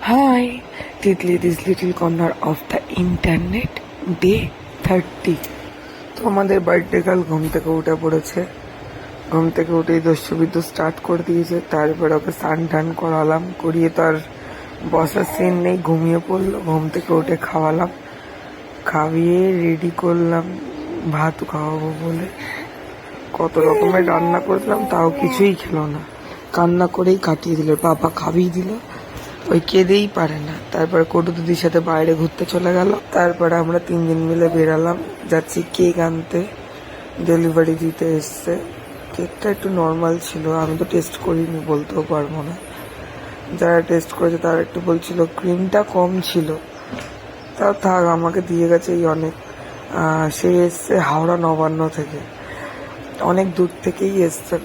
Hi, Titli, this little corner of the internet, day 30. তো আমাদের birthday কাল ঘুম থেকে উঠে পড়েছে। ঘুম থেকে উঠেই দস্যুবিদ্যু স্টার্ট করে দিয়েছে। তারপর ওকে স্নান টান করালাম, করিয়ে তার বসার সিন নেই, ঘুমিয়ে পড়লো। ঘুম থেকে উঠে খাওয়ালাম, খাইয়ে রেডি করলাম ভাত খাওয়াবো বলে। কত রকমের রান্না করলাম, তাও কিছুই খেলো না, কান্না করেই কাটিয়ে দিল। বাবা খাবিয়ে দিল, ওই কেঁদেই পারে না। তারপরে কটু দিদির সাথে বাইরে ঘুরতে চলে গেল। তারপরে আমরা 3 জন মিলে বেরালাম, যাচ্ছি কেক আনতে। ডেলিভারি দিতে এসছে। কেকটা একটু নর্মাল ছিল, আমি তো টেস্ট করিনি, বলতেও পারবো না। যারা টেস্ট করেছে তারা একটু বলছিল ক্রিমটা কম ছিল। তাও থাক, আমাকে দিয়ে গেছে এই অনেক। সে এসছে হাওড়া নবান্ন থেকে, অনেক দূর থেকেই এসছে।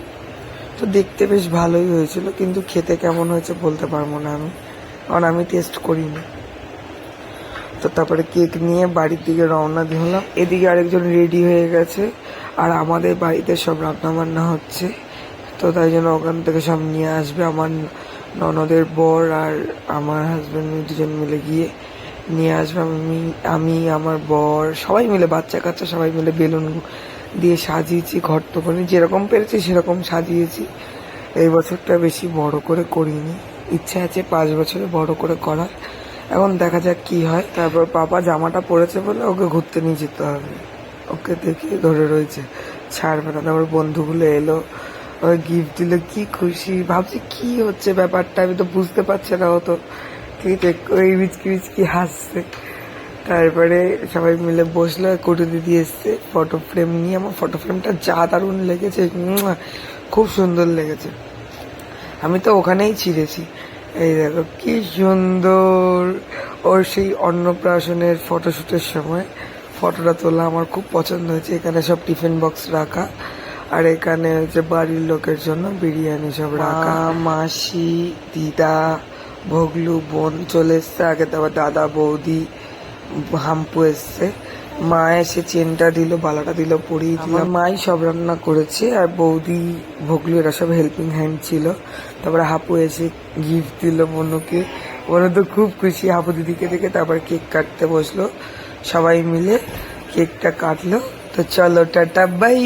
তো দেখতে বেশ ভালোই হয়েছিল, কিন্তু খেতে কেমন হয়েছে বলতে পারবো না আমি, কারণ আমি টেস্ট করিনি। তো তারপরে কেক নিয়ে বাড়ির দিকে রওনা হলাম। এদিকে আরেকজন রেডি হয়ে গেছে, আর আমাদের বাড়িতে সব রান্না বান্না হচ্ছে। তো তাই জন্য ওখান থেকে সব নিয়ে আসবে। আমার ননদের বর আর আমার হাজব্যান্ড 2জন মিলে গিয়ে নিয়ে আসবে। আমি আমার বর সবাই মিলে, বাচ্চা কাচ্চা সবাই মিলে বেলুন দিয়ে সাজিয়েছি। ঘর তো করে যেরকম পেরেছি সেরকম সাজিয়েছি। এই বছরটা বেশি বড় করে করিনি, ইচ্ছা আছে 5 বছরে বড় করে করার। এখন দেখা যাক কি হয়। তারপর পাপা জামাটা পরেছে বলে ওকে ঘুরতে নিয়ে যেতে হবে, ওকে দেখে ধরে রয়েছে, ছাড়বে না। তারপর বন্ধুগুলো এলো, ওই গিফট দিল, কি খুশি। ভাবছি কি হচ্ছে ব্যাপারটা, আমি তো বুঝতে পারছি না। ও তো ঠিক ওই বিচকি হাসছে। তারপরে সবাই মিলে বসলো। কটু দিদি এসছে ফটো ফ্রেম নিয়ে। আমার ফটো ফ্রেমটা যা দারুণ লেগেছে, খুব সুন্দর লেগেছে। আমি তো ওখানেই ছিঁড়েছি। এই দেখো কি সুন্দর, ওর সেই অন্নপ্রাশনের ফটোশুটের সময় ফটোটা তোলা আমার খুব পছন্দ হয়েছে। এখানে সব টিফিন বক্স রাখা, আর এখানে হচ্ছে বাড়ির লোকের জন্য বিরিয়ানি সব রাখা। মাসি, দিদা, ভগলু, বোন চলে এসছে আগে। তারপর দাদা, বৌদি, হাম্পু এসছে। মা এসে চেনটা দিল, বালাটা দিল, পরিয়ে দিল। মাই সব রান্না করেছে, আর বৌদি, ভগলু এরা সব হেল্পিং হ্যান্ড ছিল। তারপরে হাপু এসে গিফট দিল মনুকে। ওরা তো খুব খুশি হাপু দিদিকে দেখে। তারপরে কেক কাটতে বসলো, সবাই মিলে কেকটা কাটলো। তো চলো টাটা বাই।